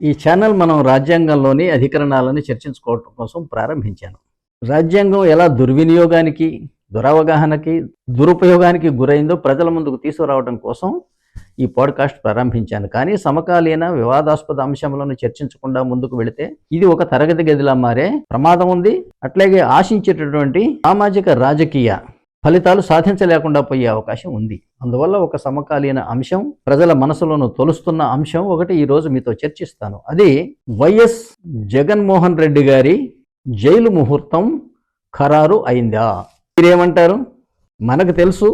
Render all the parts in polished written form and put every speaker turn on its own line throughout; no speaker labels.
ఈ ఛానల్ మనం రాజ్యాంగంలోని అధికరణాలను చర్చించుకోవటం కోసం ప్రారంభించాను. రాజ్యాంగం ఎలా దుర్వినియోగానికి, దురవగాహనకి, దురుపయోగానికి గురైందో ప్రజల ముందుకు తీసుకురావడం కోసం ఈ పాడ్కాస్ట్ ప్రారంభించాను. కానీ సమకాలీన వివాదాస్పద అంశములను చర్చించకుండా ముందుకు వెళితే ఇది ఒక తరగతి గదిలా మారే ప్రమాదం ఉంది. అట్లాగే ఆశించేటటువంటి సామాజిక రాజకీయ ఫలితాలు సాధించలేకుండా పోయే అవకాశం ఉంది. అందువల్ల ఒక సమకాలీన అంశం, ప్రజల మనసులోనూ తొలుస్తున్న అంశం ఒకటి ఈరోజు మీతో చర్చిస్తాను. అది వైఎస్ జగన్మోహన్ రెడ్డి గారి జైలు ముహూర్తం ఖరారు అయిందా? మీరేమంటారు? మనకు తెలుసు,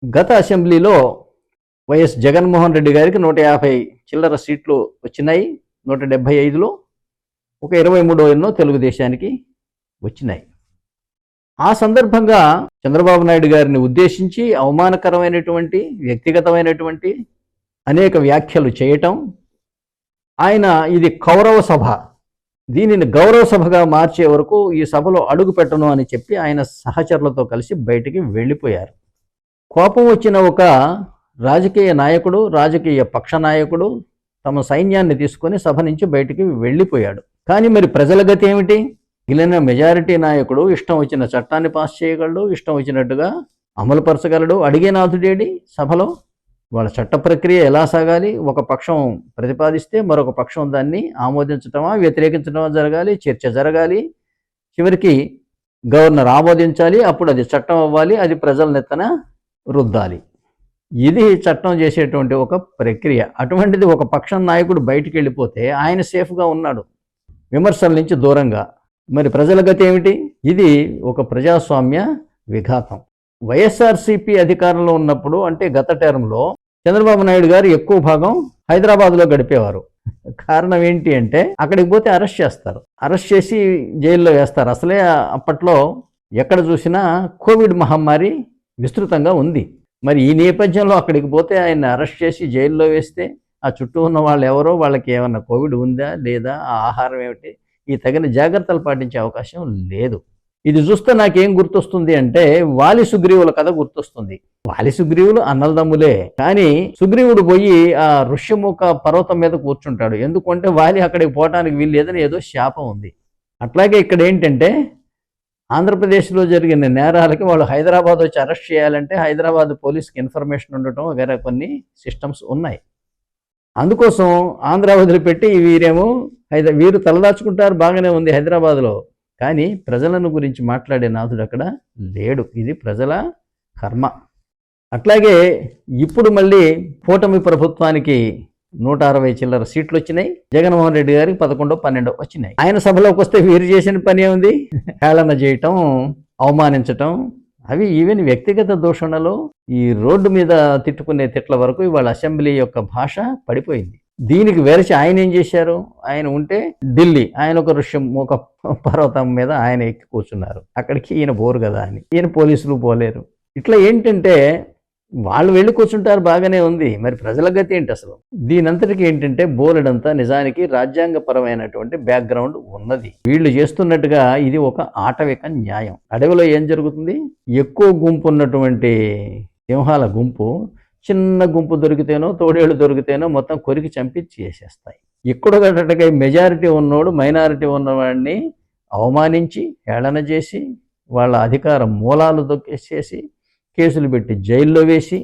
గత అసెంబ్లీలో వైఎస్ జగన్మోహన్ రెడ్డి గారికి 150 చిల్లర సీట్లు వచ్చినాయి. 175లో ఒక 23 ఎన్నో తెలుగుదేశానికి వచ్చినాయి. ఆ సందర్భంగా చంద్రబాబు నాయుడు గారిని ఉద్దేశించి అవమానకరమైనటువంటి, వ్యక్తిగతమైనటువంటి అనేక వ్యాఖ్యలు చేయటం, ఆయన ఇది కౌరవ సభ, దీనిని గౌరవ సభగా మార్చే వరకు ఈ సభలో అడుగు పెట్టను అని చెప్పి ఆయన సహచరులతో కలిసి బయటికి వెళ్ళిపోయారు. కోపం వచ్చిన ఒక రాజకీయ నాయకుడు, రాజకీయ పక్ష నాయకుడు తమ సైన్యాన్ని తీసుకొని సభ నుంచి బయటికి వెళ్ళిపోయాడు. కానీ మరి ప్రజల గతి ఏమిటి? మిగిలిన మెజారిటీ నాయకుడు ఇష్టం వచ్చిన చట్టాన్ని పాస్ చేయగలడు, ఇష్టం వచ్చినట్టుగా అమలుపరచగలడు. అడిగే నాథుడేడి సభలో? వాళ్ళ చట్ట ప్రక్రియ ఎలా సాగాలి? ఒక పక్షం ప్రతిపాదిస్తే మరొక పక్షం దాన్ని ఆమోదించటమా, వ్యతిరేకించడమా జరగాలి, చర్చ జరగాలి, చివరికి గవర్నర్ ఆమోదించాలి, అప్పుడు అది చట్టం అవ్వాలి, అది ప్రజల నెత్తన రుద్దాలి. ఇది చట్టం చేసేటువంటి ఒక ప్రక్రియ. అటువంటిది ఒక పక్షం నాయకుడు బయటికి వెళ్ళిపోతే ఆయన సేఫ్గా ఉన్నాడు, విమర్శల నుంచి దూరంగా. మరి ప్రజల గతి ఏమిటి? ఇది ఒక ప్రజాస్వామ్య విఘాతం. వైఎస్ఆర్సీపీ అధికారంలో ఉన్నప్పుడు, అంటే గత టర్మ్లో, చంద్రబాబు నాయుడు గారు ఎక్కువ భాగం హైదరాబాద్లో గడిపేవారు. కారణం ఏంటి అంటే అక్కడికి పోతే అరెస్ట్ చేస్తారు, అరెస్ట్ చేసి జైల్లో వేస్తారు. అసలే అప్పట్లో ఎక్కడ చూసినా కోవిడ్ మహమ్మారి విస్తృతంగా ఉంది. మరి ఈ నేపథ్యంలో అక్కడికి పోతే ఆయన అరెస్ట్ చేసి జైల్లో వేస్తే ఆ చుట్టూ ఉన్న వాళ్ళు ఎవరో, వాళ్ళకి ఏమన్నా కోవిడ్ ఉందా లేదా, ఆ ఆహారం ఏమిటి, ఈ తగిన జాగ్రత్తలు పాటించే అవకాశం లేదు. ఇది చూస్తే నాకేం గుర్తొస్తుంది అంటే వాలి సుగ్రీవుల కథ గుర్తొస్తుంది. వాలి సుగ్రీవులు అన్నలదమ్ములే, కానీ సుగ్రీవుడు పోయి ఆ ఋష్యముఖ పర్వతం మీద కూర్చుంటాడు. ఎందుకంటే వాలి అక్కడికి పోవటానికి వీలు లేదని ఏదో శాపం ఉంది. అట్లాగే ఇక్కడ ఏంటంటే ఆంధ్రప్రదేశ్లో జరిగిన నేరాలకి వాళ్ళు హైదరాబాద్ వచ్చి అరెస్ట్ చేయాలంటే హైదరాబాద్ పోలీస్కి ఇన్ఫర్మేషన్ ఉండటం వగైరా కొన్ని సిస్టమ్స్ ఉన్నాయి. అందుకోసం ఆంధ్ర వదిలిపెట్టి వీరు తలదాచుకుంటారు, బాగానే ఉంది హైదరాబాద్లో, కానీ ప్రజలను గురించి మాట్లాడే నాథుడు అక్కడ లేడు. ఇది ప్రజల కర్మ. అట్లాగే ఇప్పుడు మళ్ళీ కూటమి ప్రభుత్వానికి 160 చిల్లర సీట్లు వచ్చినాయి. జగన్మోహన్ రెడ్డి గారికి 11, 12 వచ్చినాయి. ఆయన సభలోకి వస్తే వీరు చేసిన పని ఏముంది? హేళన చేయటం, అవమానించటం, అవి ఈవెన్ వ్యక్తిగత దూషణలు, ఈ రోడ్డు మీద తిట్టుకునే తిట్ల వరకు ఇవాళ అసెంబ్లీ యొక్క భాష పడిపోయింది. దీనికి వెరచి ఆయన ఏం చేశారు? ఆయన ఉంటే ఢిల్లీ, ఆయన ఒక పర్వతం మీద ఆయన ఎక్కి కూర్చున్నారు. అక్కడికి ఈయన పోరు కదా అని, ఈయన పోలీసులు పోలేరు. ఇట్లా ఏంటంటే వాళ్ళు వెళ్ళి కూర్చుంటారు, బాగానే ఉంది. మరి ప్రజల గతి ఏంటి అసలు? దీనంతటికి ఏంటంటే బోలెడంతా నిజానికి రాజ్యాంగపరమైనటువంటి బ్యాక్గ్రౌండ్ ఉన్నది. వీళ్ళు చేస్తున్నట్టుగా ఇది ఒక ఆటవిక న్యాయం. అడవిలో ఏం జరుగుతుంది? ఎక్కువ గుంపు ఉన్నటువంటి సింహాల గుంపు చిన్న గుంపు దొరికితేనో, తోడేళ్ళు దొరికితేనో మొత్తం కొరికి చంపి చేసేస్తాయి. ఇక్కడ గట్టగా మెజారిటీ ఉన్నోడు మైనారిటీ ఉన్నవాడిని అవమానించి, హేళన చేసి, వాళ్ళ అధికార మూలాలు దొక్కేసేసి, కేసులు పెట్టి జైల్లో వేసి,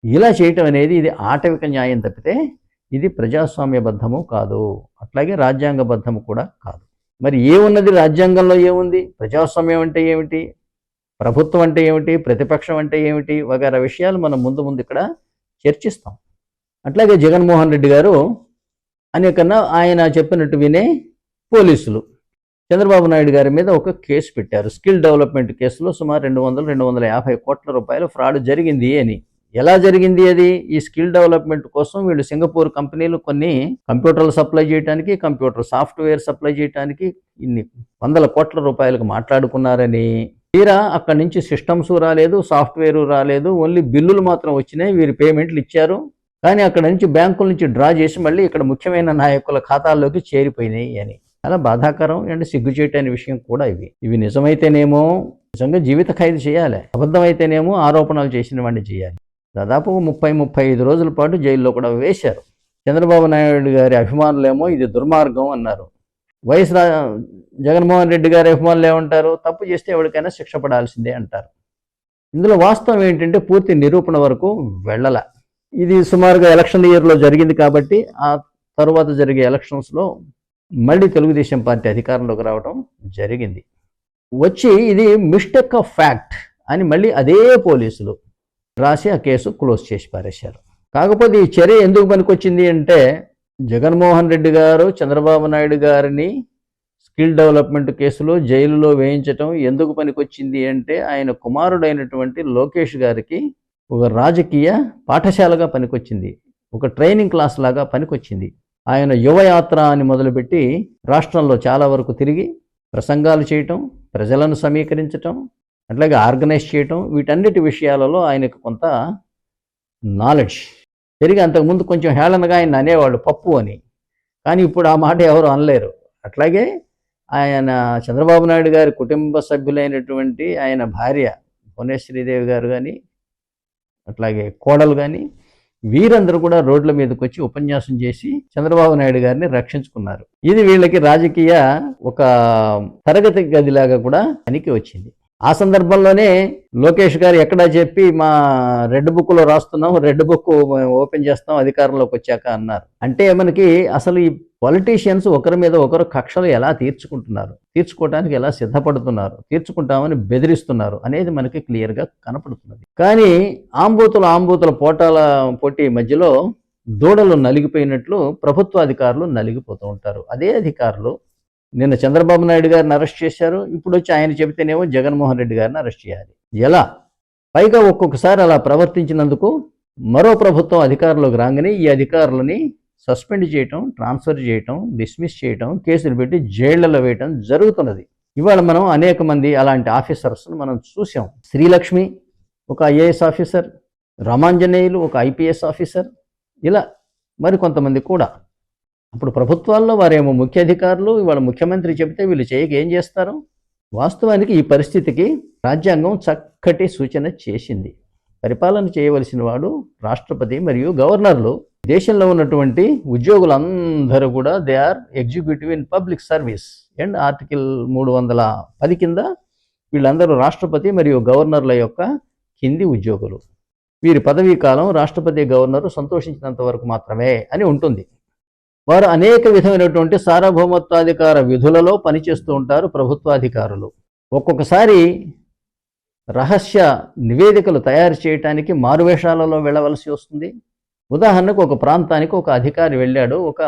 ఇలా చేయటం అనేది ఇది ఆటవిక న్యాయం తప్పితే ఇది ప్రజాస్వామ్యబద్ధము కాదు. అట్లాగే రాజ్యాంగబద్ధము కూడా కాదు. మరి ఏమున్నది రాజ్యాంగంలో? ఏముంది? ప్రజాస్వామ్యం అంటే ఏమిటి, ప్రభుత్వం అంటే ఏమిటి, ప్రతిపక్షం అంటే ఏమిటి వగైరా విషయాలు మనం ముందు ఇక్కడ చర్చిస్తాం. అట్లాగే జగన్మోహన్ రెడ్డి గారు అనేకన్నా ఆయన చెప్పినట్టు వినే పోలీసులు చంద్రబాబు నాయుడు గారి మీద ఒక కేసు పెట్టారు. స్కిల్ డెవలప్మెంట్ కేసులో సుమారు 200-250 కోట్ల రూపాయలు ఫ్రాడ్ జరిగింది అని. ఎలా జరిగింది అది? ఈ స్కిల్ డెవలప్మెంట్ కోసం వీళ్ళు సింగపూర్ కంపెనీలు కొన్ని కంప్యూటర్లు సప్లై చేయడానికి, కంప్యూటర్ సాఫ్ట్వేర్ సప్లై చేయడానికి ఇన్ని 100 కోట్ల రూపాయలకు మాట్లాడుకున్నారని, తీరా అక్కడి నుంచి సిస్టమ్స్ రాలేదు, సాఫ్ట్వేరు రాలేదు, ఓన్లీ బిల్లులు మాత్రం వచ్చినాయి. వీరు పేమెంట్లు ఇచ్చారు, కానీ అక్కడ నుంచి బ్యాంకుల నుంచి డ్రా చేసి మళ్ళీ ఇక్కడ ముఖ్యమైన నాయకుల ఖాతాల్లోకి చేరిపోయినాయి అని. చాలా బాధాకరం అండ్ సిగ్గు చేయటైన విషయం కూడా ఇవి నిజమైతేనేమో నిజంగా జీవిత ఖైదు చేయాలి, అబద్ధమైతేనేమో ఆరోపణలు చేసిన వాడిని చేయాలి. దాదాపు 30-35 రోజుల పాటు జైల్లో కూడా వేశారు. చంద్రబాబు నాయుడు గారి అభిమానులేమో ఇది దుర్మార్గం అన్నారు. జగన్మోహన్ రెడ్డి గారి అభిమానులు ఏమంటారు? తప్పు చేస్తే ఎవరికైనా శిక్ష పడాల్సిందే అంటారు. ఇందులో వాస్తవం ఏంటంటే పూర్తి నిరూపణ వరకు వెళ్ళల. ఇది సుమారుగా ఎలక్షన్ ఇయర్లో జరిగింది కాబట్టి ఆ తరువాత జరిగే ఎలక్షన్స్లో మళ్ళీ తెలుగుదేశం పార్టీ అధికారంలోకి రావడం జరిగింది. వచ్చి ఇది మిస్టేక్ ఆఫ్ ఫ్యాక్ట్ అని మళ్ళీ అదే పోలీసులు రాసి ఆ కేసు క్లోజ్ చేసి పారేశారు. కాకపోతే ఈ చర్య ఎందుకు పనికొచ్చింది అంటే జగన్మోహన్ రెడ్డి గారు చంద్రబాబు నాయుడు గారిని స్కిల్ డెవలప్మెంట్ కేసులో జైలులో వేయించటం ఎందుకు పనికొచ్చింది అంటే ఆయన కుమారుడైనటువంటి లోకేష్ గారికి ఒక రాజకీయ పాఠశాలగా పనికొచ్చింది, ఒక ట్రైనింగ్ క్లాస్ లాగా పనికొచ్చింది. ఆయన యువయాత్ర అని మొదలుపెట్టి రాష్ట్రంలో చాలా వరకు తిరిగి ప్రసంగాలు చేయటం, ప్రజలను సమీకరించటం, అట్లాగే ఆర్గనైజ్ చేయటం, వీటన్నిటి విషయాలలో ఆయనకు కొంత నాలెడ్జ్ తిరిగి. అంతకుముందు కొంచెం హేళనగా ఆయన అనేవాళ్ళు పప్పు అని, కానీ ఇప్పుడు ఆ మాట ఎవరు అనలేరు. అట్లాగే ఆయన చంద్రబాబు నాయుడు గారి కుటుంబ సభ్యులైనటువంటి ఆయన భార్య భువనేశ్వరీదేవి గారు కానీ, అట్లాగే కోడలు కానీ, వీరందరూ కూడా రోడ్ల మీదకి వచ్చి ఉపన్యాసం చేసి చంద్రబాబు నాయుడు గారిని రక్షించుకున్నారు. ఇది వీళ్ళకి రాజకీయ ఒక తరగతి గదిలాగా కూడా పనికి వచ్చింది. ఆ సందర్భంలోనే లోకేష్ గారు ఎక్కడా చెప్పి మా రెడ్ బుక్లో రాస్తున్నాం, రెడ్ బుక్ ఓపెన్ చేస్తాం అధికారంలోకి వచ్చాక అన్నారు. అంటే మనకి అసలు ఈ పొలిటీషియన్స్ ఒకరి మీద ఒకరు కక్షలు ఎలా తీర్చుకోవడానికి ఎలా సిద్ధపడుతున్నారు, తీర్చుకుంటామని బెదిరిస్తున్నారు అనేది మనకి క్లియర్గా కనపడుతున్నది. కానీ ఆంబూతుల పోటీ మధ్యలో దూడలు నలిగిపోయినట్లు ప్రభుత్వ అధికారులు నలిగిపోతూ ఉంటారు. అదే అధికారులు నిన్న చంద్రబాబు నాయుడు గారిని అరెస్ట్ చేశారు, ఇప్పుడు వచ్చి ఆయన చెబితేనేమో జగన్మోహన్ రెడ్డి గారిని అరెస్ట్ చేయాలి. ఎలా? పైగా ఒక్కొక్కసారి అలా ప్రవర్తించినందుకు మరో ప్రభుత్వం అధికారంలోకి రాగానే ఈ అధికారులని సస్పెండ్ చేయటం, ట్రాన్స్ఫర్ చేయటం, డిస్మిస్ చేయటం, కేసులు పెట్టి జైళ్లలో వేయటం జరుగుతున్నది. ఇవాళ మనం అనేక మంది అలాంటి ఆఫీసర్స్ను మనం చూసాం. శ్రీలక్ష్మి ఒక ఐఏఎస్ ఆఫీసర్, రామాంజనేయులు ఒక ఐపీఎస్ ఆఫీసర్, ఇలా మరికొంతమంది కూడా. అప్పుడు ప్రభుత్వాల్లో వారేమో ముఖ్య అధికారులు, ఇవాళ ముఖ్యమంత్రి చెబితే వీళ్ళు చేయక ఏం చేస్తారు? వాస్తవానికి ఈ పరిస్థితికి రాజ్యాంగం చక్కటి సూచన చేసింది. పరిపాలన చేయవలసిన వాడు రాష్ట్రపతి మరియు గవర్నర్లు. దేశంలో ఉన్నటువంటి ఉద్యోగులందరూ కూడా they are executive in public service and article 310 కింద వీళ్ళందరూ రాష్ట్రపతి మరియు గవర్నర్ల యొక్క కింది ఉద్యోగులు. వీరి పదవీ కాలం రాష్ట్రపతి గవర్నరు సంతోషించినంత వరకు మాత్రమే అని ఉంటుంది. వారు అనేక విధమైనటువంటి సార్వభౌమత్వాధికార విధులలో పనిచేస్తూ ఉంటారు ప్రభుత్వాధికారులు. ఒక్కొక్కసారి రహస్య నివేదికలు తయారు చేయడానికి మారువేషాలలో వెళ్ళవలసి వస్తుంది. ఉదాహరణకు ఒక ప్రాంతానికి ఒక అధికారి వెళ్ళాడు ఒక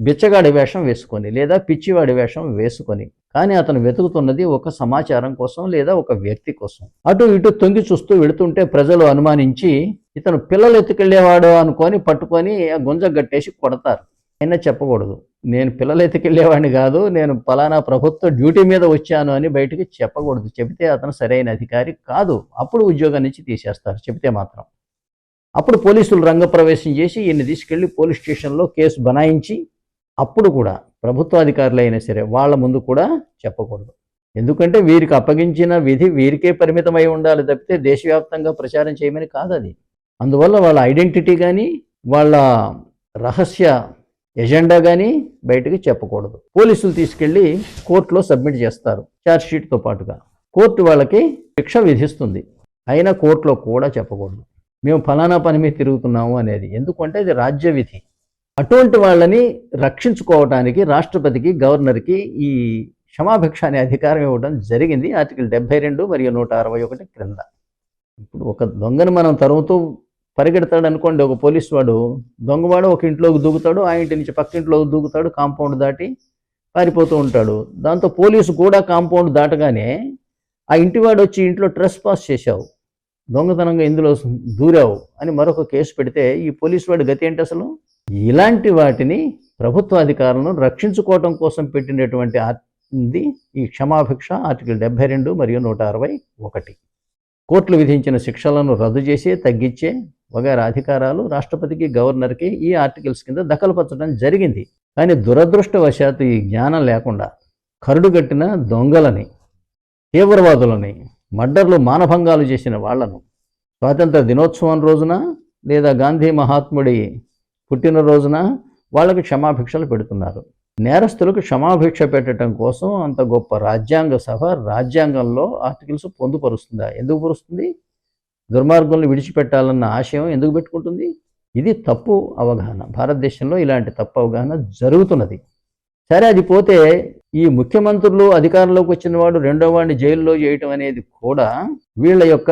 బిచ్చగాడి వేషం వేసుకొని లేదా పిచ్చివాడి వేషం వేసుకొని, కానీ అతను వెతుకుతున్నది ఒక సమాచారం కోసం లేదా ఒక వ్యక్తి కోసం. అటు ఇటు తొంగి చూస్తూ వెళుతుంటే ప్రజలు అనుమానించి ఇతను పిల్లలు ఎత్తుకెళ్లేవాడు అనుకొని పట్టుకొని గుంజగట్టేసి కొడతారు. అయినా చెప్పకూడదు, నేను పిల్లలు ఎత్తుకెళ్లేవాడిని కాదు, నేను పలానా ప్రభుత్వ డ్యూటీ మీద వచ్చాను అని బయటికి చెప్పకూడదు. చెబితే అతను సరైన అధికారి కాదు, అప్పుడు ఉద్యోగం నుంచి తీసేస్తారు చెబితే మాత్రం. అప్పుడు పోలీసులు రంగప్రవేశం చేసి ఈయన్ని తీసుకెళ్లి పోలీస్ స్టేషన్లో కేసు బనాయించి అప్పుడు కూడా ప్రభుత్వాధికారులు అయినా సరే వాళ్ళ ముందు కూడా చెప్పకూడదు. ఎందుకంటే వీరికి అప్పగించిన విధి వీరికే పరిమితమై ఉండాలి తప్పితే దేశవ్యాప్తంగా ప్రచారం చేయమని కాదు అది. అందువల్ల వాళ్ళ ఐడెంటిటీ కానీ వాళ్ళ రహస్య ఎజెండా కానీ బయటకు చెప్పకూడదు. పోలీసులు తీసుకెళ్లి కోర్టులో సబ్మిట్ చేస్తారు ఛార్జ్షీట్తో పాటుగా. కోర్టు వాళ్ళకి శిక్ష విధిస్తుంది, అయినా కోర్టులో కూడా చెప్పకూడదు మేము ఫలానా పని మీద తిరుగుతున్నాము అనేది. ఎందుకంటే ఇది రాజ్య విధి. అటువంటి వాళ్ళని రక్షించుకోవడానికి రాష్ట్రపతికి గవర్నర్కి ఈ క్షమాభిక్ష అనే అధికారం ఇవ్వడం జరిగింది ఆర్టికల్ 72 మరియు 161 క్రింద. ఇప్పుడు ఒక దొంగను మనం తరుముతూ పరిగెడతాడు అనుకోండి, ఒక పోలీసు వాడు దొంగవాడు ఒక ఇంట్లోకి దూకుతాడు, ఆ ఇంటి నుంచి పక్క ఇంట్లోకి దూకుతాడు, కాంపౌండ్ దాటి పారిపోతూ ఉంటాడు. దాంతో పోలీసు కూడా కాంపౌండ్ దాటగానే ఆ ఇంటివాడు వచ్చి ఇంట్లో ట్రెస్ పాస్ చేశావు, దొంగతనంగా ఇందులో దూరావు అని మరొక కేసు పెడితే ఈ పోలీసు వాడి గతి ఏంటి అసలు? ఇలాంటి వాటిని ప్రభుత్వాధికారులను రక్షించుకోవటం కోసం పెట్టినటువంటి ఈ క్షమాభిక్ష ఆర్టికల్ 72 మరియు 161. కోర్టులు విధించిన శిక్షలను రద్దు చేసి తగ్గించే వగైరా అధికారాలు రాష్ట్రపతికి గవర్నర్కి ఈ ఆర్టికల్స్ కింద దఖలుపరచడం జరిగింది. కానీ దురదృష్టవశాత్తు ఈ జ్ఞానం లేకుండా కరుడుగట్టిన దొంగలని, తీవ్రవాదులని, మర్డర్లు మానభంగాలు చేసిన వాళ్లను స్వాతంత్ర దినోత్సవం రోజున లేదా గాంధీ మహాత్ముడి పుట్టినరోజున వాళ్ళకి క్షమాభిక్షలు పెడుతున్నారు. నేరస్తులకు క్షమాభిక్ష పెట్టడం కోసం అంత గొప్ప రాజ్యాంగ సభ రాజ్యాంగంలో ఆర్టికల్స్ పొందుపరుస్తుందా? ఎందుకు పరుస్తుంది? దుర్మార్గులను విడిచిపెట్టాలన్న ఆశయం ఎందుకు పెట్టుకుంటుంది? ఇది తప్పు అవగాహన. భారతదేశంలో ఇలాంటి తప్పు అవగాహన జరుగుతున్నది. సరే, అది పోతే ఈ ముఖ్యమంత్రులు అధికారంలోకి వచ్చిన వాడు రెండో వాడిని జైల్లో చేయటం అనేది కూడా వీళ్ళ యొక్క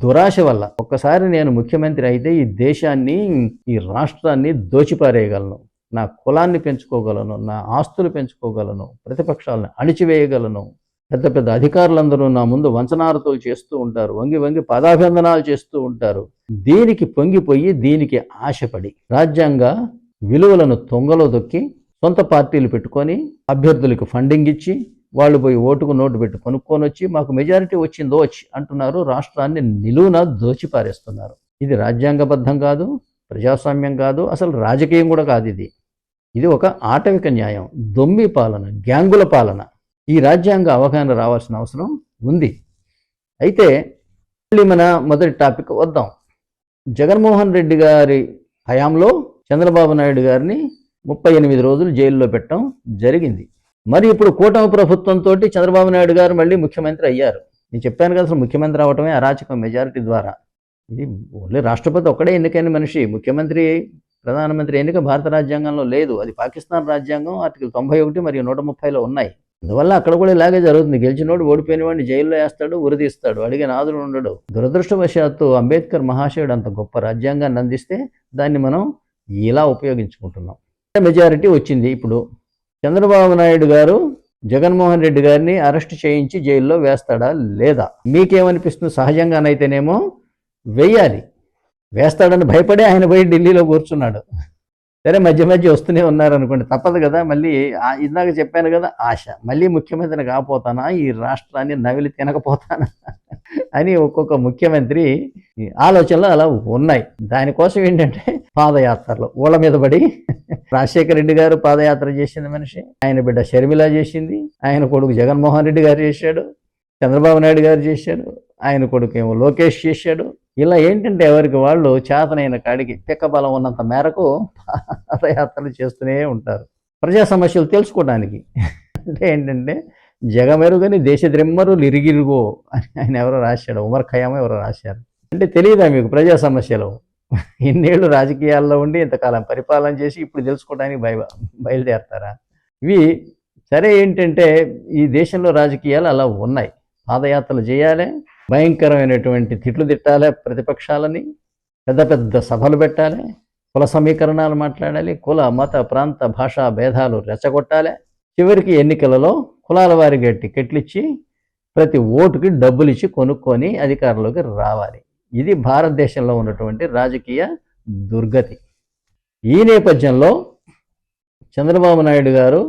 దురాశ వల్ల. ఒక్కసారి నేను ముఖ్యమంత్రి అయితే ఈ దేశాన్ని, ఈ రాష్ట్రాన్ని దోచిపారేయగలను, నా కులాన్ని పెంచుకోగలను, నా ఆస్తులు పెంచుకోగలను, ప్రతిపక్షాలను అణిచివేయగలను. పెద్ద పెద్ద అధికారులందరూ నా ముందు వంచనారతులు చేస్తూ ఉంటారు, వంగి వంగి పదాభివందనాలు చేస్తూ ఉంటారు. దీనికి పొంగిపోయి, దీనికి ఆశపడి రాజ్యాంగ విలువలను తొంగలో దొక్కి సొంత పార్టీలు పెట్టుకొని అభ్యర్థులకు ఫండింగ్ ఇచ్చి వాళ్ళు పోయి ఓటుకు నోటు పెట్టి కొనుక్కొని వచ్చి మాకు మెజారిటీ వచ్చిందో వచ్చి అంటున్నారు. రాష్ట్రాన్ని నిలువున దోచిపారేస్తున్నారు. ఇది రాజ్యాంగబద్ధం కాదు, ప్రజాస్వామ్యం కాదు, అసలు రాజకీయం కూడా కాదు. ఇది ఒక ఆటవిక న్యాయం, దొమ్మి పాలన, గ్యాంగుల పాలన. ఈ రాజ్యాంగ అవగాహన రావాల్సిన అవసరం ఉంది. అయితే మళ్ళీ మన మొదటి టాపిక్ వద్దాం. జగన్మోహన్ రెడ్డి గారి హయాంలో చంద్రబాబు నాయుడు గారిని 38 రోజులు జైల్లో పెట్టడం జరిగింది. మరి ఇప్పుడు కూటమి ప్రభుత్వంతో చంద్రబాబు నాయుడు గారు మళ్ళీ ముఖ్యమంత్రి అయ్యారు. నేను చెప్పాను కదా, అసలు ముఖ్యమంత్రి అవటమే అరాచకం మెజారిటీ ద్వారా. ఇది ఓన్లీ రాష్ట్రపతి ఒక్కడే ఎన్నికైన మనిషి. ముఖ్యమంత్రి, ప్రధానమంత్రి ఎన్నిక భారత రాజ్యాంగంలో లేదు. అది పాకిస్తాన్ రాజ్యాంగం ఆర్టికల్ 91 మరియు 130లో ఉన్నాయి. అందువల్ల అక్కడ కూడా ఇలాగే జరుగుతుంది. గెలిచినోడు ఓడిపోయిన వాడిని జైల్లో వేస్తాడు, ఉరిదీస్తాడు, అడిగే నాదుడు ఉండడు. దురదృష్టవశాత్తు అంబేద్కర్ మహాశయుడు అంత గొప్ప రాజ్యాంగాన్ని అందిస్తే దాన్ని మనం ఇలా ఉపయోగించుకుంటున్నాం. మెజారిటీ వచ్చింది. ఇప్పుడు చంద్రబాబు నాయుడు గారు జగన్మోహన్ రెడ్డి గారిని అరెస్ట్ చేయించి జైల్లో వేస్తాడా లేదా? మీకేమనిపిస్తుంది? సహజంగానైతేనేమో వెయ్యాలి. వేస్తాడని భయపడే ఆయన పోయి ఢిల్లీలో కూర్చున్నాడు. సరే, మధ్య మధ్య వస్తూనే ఉన్నారనుకోండి, తప్పదు కదా. మళ్ళీ ఇందాక చెప్పాను కదా, ఆశ. మళ్ళీ ముఖ్యమంత్రిని కాకపోతానా, ఈ రాష్ట్రాన్ని నవిలి తినకపోతానా అని ఒక్కొక్క ముఖ్యమంత్రి ఆలోచనలు అలా ఉన్నాయి. దానికోసం ఏంటంటే పాదయాత్రలు ఊళ్ళ మీద పడి. రాజశేఖర రెడ్డి గారు పాదయాత్ర చేసింది మనిషి, ఆయన బిడ్డ షర్మిల చేసింది, ఆయన కొడుకు జగన్మోహన్ రెడ్డి గారు చేశాడు, చంద్రబాబు నాయుడు గారు చేశాడు, ఆయన కొడుకు ఏమో లోకేష్ చేశాడు. ఇలా ఏంటంటే ఎవరికి వాళ్ళు చేతనైన కాడికి పిక్కబలం ఉన్నంత మేరకు పాదయాత్రలు చేస్తూనే ఉంటారు ప్రజా సమస్యలు తెలుసుకోవడానికి. అంటే ఏంటంటే జగమెరుగని దేశద్రెమ్మరులు ఇరిగిరుగో అని ఆయన ఎవరో రాశాడు, ఉమర్ ఖయామో ఎవరో రాశారు. అంటే తెలియదా మీకు ప్రజా సమస్యలు? ఇన్నేళ్ళు రాజకీయాల్లో ఉండి ఇంతకాలం పరిపాలన చేసి ఇప్పుడు తెలుసుకోవడానికి బయలుదేరతారా? ఇవి సరే. ఏంటంటే ఈ దేశంలో రాజకీయాలు అలా ఉన్నాయి. పాదయాత్రలు చేయాలి, భయంకరమైనటువంటి తిట్లు తిట్టాలి, ప్రతిపక్షాలని పెద్ద పెద్ద సభలు పెట్టాలి, కుల సమీకరణాలు మాట్లాడాలి, కుల మత ప్రాంత భాషా భేదాలు రెచ్చగొట్టాలి. చివరికి ఎన్నికలలో కులాల వారిగా టికెట్లు ఇచ్చి ప్రతి ఓటుకి డబ్బులు ఇచ్చి కొనుక్కొని అధికారంలోకి రావాలి. ఇది భారతదేశంలో ఉన్నటువంటి రాజకీయ దుర్గతి. ఈ నేపథ్యంలో చంద్రబాబు నాయుడు గారు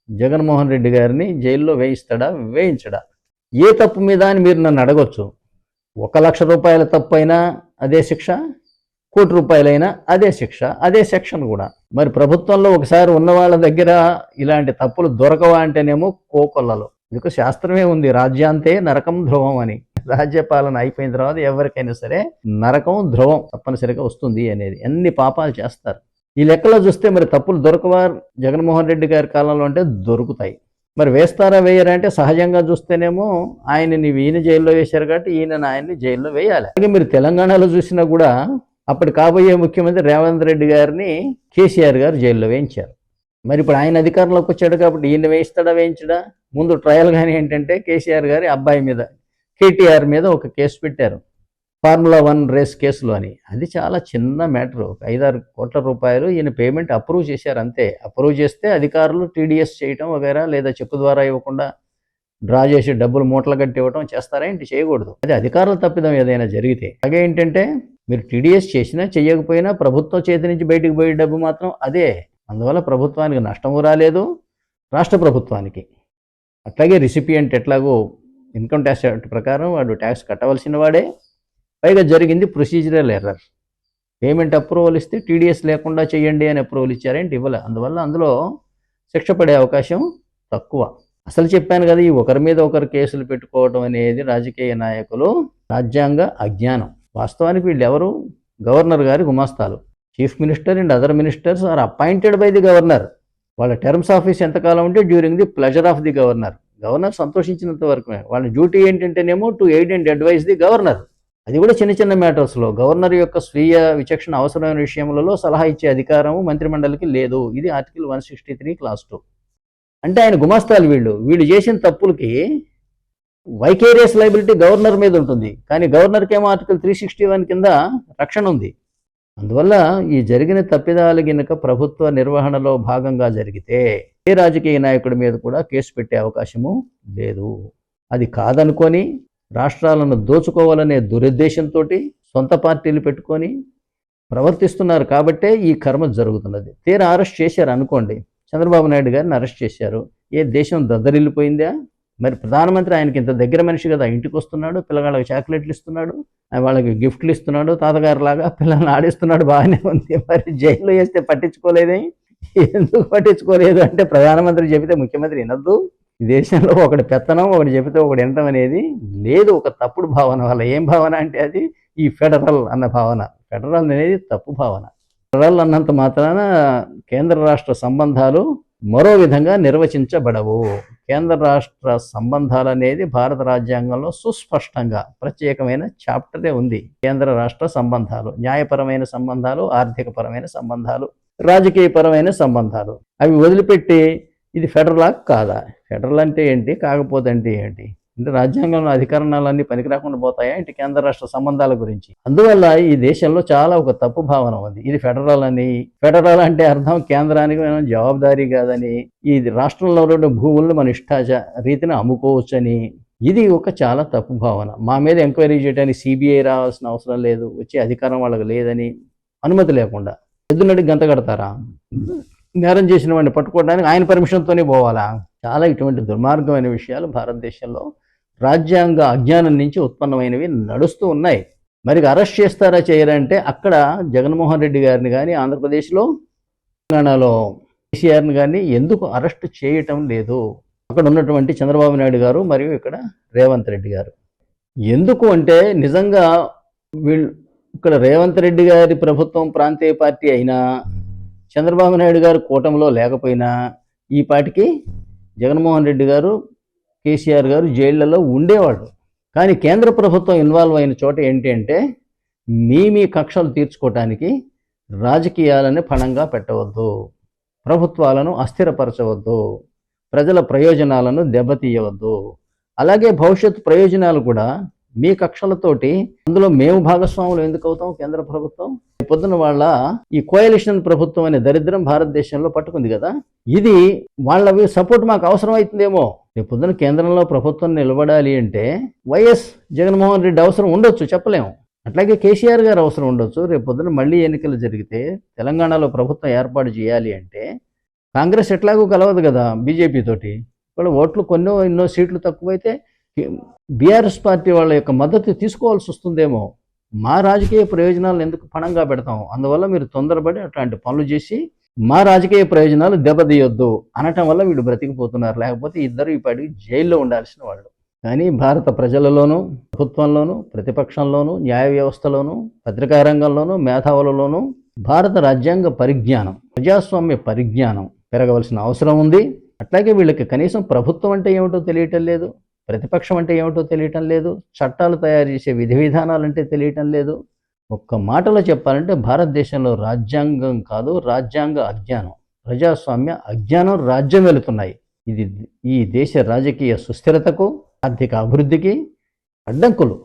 జగన్మోహన్ రెడ్డి గారిని జైల్లో వేయిస్తాడా, వేయించడా? ఏ తప్పు మీద అని మీరు నన్ను అడగొచ్చు. 1 లక్ష రూపాయల తప్పు అయినా అదే శిక్ష, కోటి రూపాయలైనా అదే శిక్ష, అదే సెక్షన్ కూడా. మరి ప్రభుత్వంలో ఒకసారి ఉన్న వాళ్ళ దగ్గర ఇలాంటి తప్పులు దొరకవా అంటేనేమో కోకొల్లలు. ఇందుకు శాస్త్రమే ఉంది, రాజ్యాంతే నరకం ధ్రువం అని. రాజ్యపాలన అయిపోయిన తర్వాత ఎవరికైనా సరే నరకం ధ్రువం తప్పనిసరిగా వస్తుంది అనేది. ఎన్ని పాపాలు చేస్తారు. ఈ లెక్కలో చూస్తే మరి తప్పులు దొరకవా జగన్మోహన్ రెడ్డి గారి కాలంలో అంటే దొరుకుతాయి. మరి వేస్తారా వేయరా అంటే సహజంగా చూస్తేనేమో ఈయన జైల్లో వేశారు కాబట్టి ఆయన్ని జైల్లో వేయాలి. అలాగే మీరు తెలంగాణలో చూసినా కూడా అప్పటి కాబోయే ముఖ్యమంత్రి రేవంత్ రెడ్డి గారిని కేసీఆర్ గారు జైల్లో వేయించారు. మరి ఇప్పుడు ఆయన అధికారంలోకి వచ్చాడు కాబట్టి ఈయన వేయిస్తాడా, వేయించడా? ముందు ట్రయల్ కానీ ఏంటంటే కేసీఆర్ గారి అబ్బాయి మీద, కేటీఆర్ మీద ఒక కేసు పెట్టారు, ఫార్ములా 1 రేస్ కేసులో అని. అది చాలా చిన్న మ్యాటరు, 5-6 కోట్ల రూపాయలు ఈయన పేమెంట్ అప్రూవ్ చేశారు అంతే. అప్రూవ్ చేస్తే అధికారులు టీడీఎస్ చేయటం వగేరా, లేదా చెక్కు ద్వారా ఇవ్వకుండా డ్రా చేసి డబ్బులు మూటలు కట్టి ఇవ్వటం చేస్తారా ఏంటి? చేయకూడదు. అది అధికారుల తప్పిదం ఏదైనా జరిగితే. అలాగే ఏంటంటే మీరు టీడీఎస్ చేసినా చేయకపోయినా ప్రభుత్వం చేతి నుంచి బయటకు పోయే డబ్బు మాత్రం అదే. అందువల్ల ప్రభుత్వానికి నష్టము రాలేదు, రాష్ట్ర ప్రభుత్వానికి. అట్లాగే రిసిపియంట్ ఎట్లాగో ఇన్కమ్ ట్యాక్స్ యాక్ట్ ప్రకారం వాడు ట్యాక్స్ కట్టవలసిన వాడే. పైగా జరిగింది ప్రొసీజరల్ ఎర్రర్. పేమెంట్ అప్రూవల్ ఇస్తే టీడీఎస్ లేకుండా చేయండి అని అప్రూవల్ ఇచ్చారేంటి? ఇవ్వలే. అందువల్ల అందులో శిక్ష పడే అవకాశం తక్కువ. అసలు చెప్పాను కదా, ఈ ఒకరి మీద ఒకరు కేసులు పెట్టుకోవడం అనేది రాజకీయ నాయకులు రాజ్యాంగ అజ్ఞానం. వాస్తవానికి వీళ్ళు ఎవరు? గవర్నర్ గారి గుమాస్తాలు. Chief minister and other ministers are appointed by the governor. వాళ్ళ టర్మ్స్ ఆఫీస్ ఎంతకాలం ఉంటే during the pleasure of the governor. Governor సంతోషించినంత వరకు. వాళ్ళ డ్యూటీ ఏంటంటేనేమో to aid and advise the governor. అది కూడా చిన్న చిన్న మ్యాటర్స్లో. గవర్నర్ యొక్క స్వీయ విచక్షణ అవసరమైన విషయములలో సలహా ఇచ్చే అధికారము మంత్రిమండలికి లేదు. ఇది ఆర్టికల్ 163 క్లాస్ 2. అంటే ఆయన గుమాస్తాలు. వీళ్ళు చేసిన తప్పులకి వైకేరియస్ లైబిలిటీ గవర్నర్ మీద ఉంటుంది, కానీ గవర్నర్కి ఏమో ఆర్టికల్ 361 కింద రక్షణ ఉంది. అందువల్ల ఈ జరిగిన తప్పిదాలు గినక ప్రభుత్వ నిర్వహణలో భాగంగా జరిగితే ఏ రాజకీయ నాయకుడి మీద కూడా కేసు పెట్టే అవకాశము లేదు. అది కాదనుకొని రాష్ట్రాలను దోచుకోవాలనే దురుద్దేశంతో సొంత పార్టీలు పెట్టుకొని ప్రవర్తిస్తున్నారు కాబట్టే ఈ కర్మ జరుగుతున్నది. తీరా అరెస్ట్ చేశారు అనుకోండి, చంద్రబాబు నాయుడు గారిని అరెస్ట్ చేశారు. ఏ దేశం దద్దరిల్లిపోయిందా? మరి ప్రధానమంత్రి ఆయనకి ఇంత దగ్గర మనిషి కదా, ఇంటికి వస్తున్నాడు, పిల్లగాళ్ళకి చాక్లెట్లు ఇస్తున్నాడు, వాళ్ళకి గిఫ్ట్లు ఇస్తున్నాడు, తాతగారు లాగా పిల్లల్ని ఆడిస్తున్నాడు, బాగానే ఉంది. మరి జైల్లో వేస్తే పట్టించుకోలేదే? ఎందుకు పట్టించుకోలేదు అంటే ప్రధానమంత్రి చెబితే ముఖ్యమంత్రి వినద్దు. ఈ దేశంలో ఒకటి పెత్తనం, ఒకటి చెబితే ఒకటి వినటం అనేది లేదు. ఒక తప్పుడు భావన వల్ల. ఏం భావన అంటే అది ఈ ఫెడరల్ అన్న భావన. ఫెడరల్ అనేది తప్పు భావన. ఫెడరల్ అన్నంత మాత్రాన కేంద్ర రాష్ట్ర సంబంధాలు మరో విధంగా నిర్వచించబడవు. కేంద్ర రాష్ట్ర సంబంధాలు అనేది భారత రాజ్యాంగంలో సుస్పష్టంగా ప్రత్యేకమైన చాప్టరే ఉంది. కేంద్ర రాష్ట్ర సంబంధాలు, న్యాయపరమైన సంబంధాలు, ఆర్థికపరమైన సంబంధాలు, రాజకీయపరమైన సంబంధాలు. అవి వదిలిపెట్టి ఇది ఫెడరలా కాదా, ఫెడరల్ అంటే ఏంటి, కాకపోతే అంటే ఏంటి, అంటే రాజ్యాంగంలో అధికరణాలన్నీ పనికిరాకుండా పోతాయా ఏంటి కేంద్ర రాష్ట్ర సంబంధాల గురించి? అందువల్ల ఈ దేశంలో చాలా ఒక తప్పు భావన ఉంది. ఇది ఫెడరల్ అని. ఫెడరల్ అంటే అర్థం కేంద్రానికి మనం జవాబుదారీ కాదని, ఈ రాష్ట్రంలో ఉన్న భూములను మన ఇష్టాచ రీతిని అమ్ముకోవచ్చని. ఇది ఒక చాలా తప్పు భావన. మా మీద ఎంక్వైరీ చేయడానికి సిబిఐ రావాల్సిన అవసరం లేదు, వచ్చే అధికారం వాళ్ళకి లేదని అనుమతి లేకుండా ఎద్దునడికి గంత కడతారా? నేరం చేసిన వాడిని పట్టుకోవడానికి ఆయన పర్మిషన్తోనే పోవాలా? చాలా ఇటువంటి దుర్మార్గమైన విషయాలు భారతదేశంలో రాజ్యాంగ అజ్ఞానం నుంచి ఉత్పన్నమైనవి నడుస్తూ ఉన్నాయి. మరి అరెస్ట్ చేస్తారా చేయరంటే అక్కడ జగన్మోహన్ రెడ్డి గారిని కానీ, ఆంధ్రప్రదేశ్లో తెలంగాణలో కేసీఆర్ని కానీ ఎందుకు అరెస్ట్ చేయటం లేదు? అక్కడ ఉన్నటువంటి చంద్రబాబు నాయుడు గారు మరియు ఇక్కడ రేవంత్ రెడ్డి గారు ఎందుకు అంటే, నిజంగా వీళ్ళు ఇక్కడ రేవంత్ రెడ్డి గారి ప్రభుత్వం ప్రాంతీయ పార్టీ అయినా, చంద్రబాబు నాయుడు గారు కూటమిలో లేకపోయినా ఈ పాటికి జగన్మోహన్ రెడ్డి గారు, కేసీఆర్ గారు జైళ్లలో ఉండేవాళ్ళు. కానీ కేంద్ర ప్రభుత్వం ఇన్వాల్వ్ అయిన చోట ఏంటి అంటే, మీ కక్షలు తీర్చుకోవటానికి రాజకీయాలని పణంగా పెట్టవద్దు, ప్రభుత్వాలను అస్థిరపరచవద్దు, ప్రజల ప్రయోజనాలను దెబ్బతీయవద్దు, అలాగే భవిష్యత్ ప్రయోజనాలు కూడా మీ కక్షలతోటి అందులో మేము భాగస్వాములు ఎందుకు అవుతాం? కేంద్ర ప్రభుత్వం పొద్దున వాళ్ళ ఈ కోయలిషన్ ప్రభుత్వం అనే దరిద్రం భారతదేశంలో పట్టుకుంది కదా, ఇది వాళ్ళ సపోర్ట్ మాకు అవసరం అవుతుందేమో. రేపు పొద్దున కేంద్రంలో ప్రభుత్వం నిలబడాలి అంటే వైఎస్ జగన్మోహన్ రెడ్డి అవసరం ఉండొచ్చు, చెప్పలేము. అట్లాగే కేసీఆర్ గారు అవసరం ఉండొచ్చు. రేపు పొద్దున మళ్ళీ ఎన్నికలు జరిగితే తెలంగాణలో ప్రభుత్వం ఏర్పాటు చేయాలి అంటే కాంగ్రెస్ ఎట్లాగూ కలవదు కదా బీజేపీ తోటి. ఇప్పుడు ఓట్లు ఎన్నో సీట్లు తక్కువైతే బీఆర్ఎస్ పార్టీ వాళ్ళ యొక్క మద్దతు తీసుకోవాల్సి వస్తుందేమో. మా రాజకీయ ప్రయోజనాలను ఎందుకు పణంగా పెడతాం? అందువల్ల మీరు తొందరపడి అట్లాంటి పనులు చేసి మా రాజకీయ ప్రయోజనాలు దెబ్బతీయొద్దు అనటం వల్ల వీళ్ళు బ్రతికిపోతున్నారు. లేకపోతే ఇద్దరు ఇప్పటికి జైల్లో ఉండాల్సిన వాళ్ళు. కానీ భారత ప్రజలలోనూ, ప్రభుత్వంలోనూ, ప్రతిపక్షంలోనూ, న్యాయ వ్యవస్థలోనూ, పత్రికా రంగంలోనూ, మేధావులలోనూ భారత రాజ్యాంగ పరిజ్ఞానం, ప్రజాస్వామ్య పరిజ్ఞానం పెరగవలసిన అవసరం ఉంది. అట్లాగే వీళ్ళకి కనీసం ప్రభుత్వం అంటే ఏమిటో తెలియటం లేదు, ప్రతిపక్షం అంటే ఏమిటో తెలియటం లేదు, చట్టాలు తయారు చేసే విధి విధానాలంటే తెలియటం లేదు. ఒక్క మాటలో చెప్పాలంటే భారతదేశంలో రాజ్యాంగం కాదు, రాజ్యాంగ అజ్ఞానం, ప్రజాస్వామ్య అజ్ఞానం రాజ్యం వెళుతున్నాయి. ఇది ఈ దేశ రాజకీయ సుస్థిరతకు, ఆర్థిక అభివృద్ధికి అడ్డంకులు.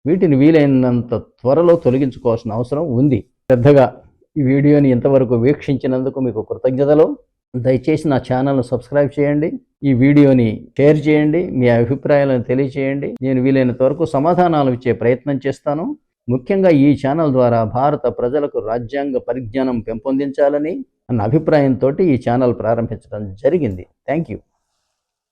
వీటిని వీలైనంత త్వరలో తొలగించుకోవాల్సిన అవసరం ఉంది. శ్రద్ధగా ఈ వీడియోని ఇంతవరకు వీక్షించినందుకు మీకు కృతజ్ఞతలు. దయచేసి నా ఛానల్ను సబ్స్క్రైబ్ చేయండి, ఈ వీడియోని షేర్ చేయండి, మీ అభిప్రాయాలను తెలియచేయండి. నేను వీలైనంత వరకు సమాధానాలు ఇచ్చే ప్రయత్నం చేస్తాను. ముఖ్యంగా ఈ ఛానల్ ద్వారా భారత ప్రజలకు రాజ్యాంగ పరిజ్ఞానం పెంపొందించాలని అన్న అభిప్రాయంతో ఈ ఛానల్ ప్రారంభించడం జరిగింది. Thank you.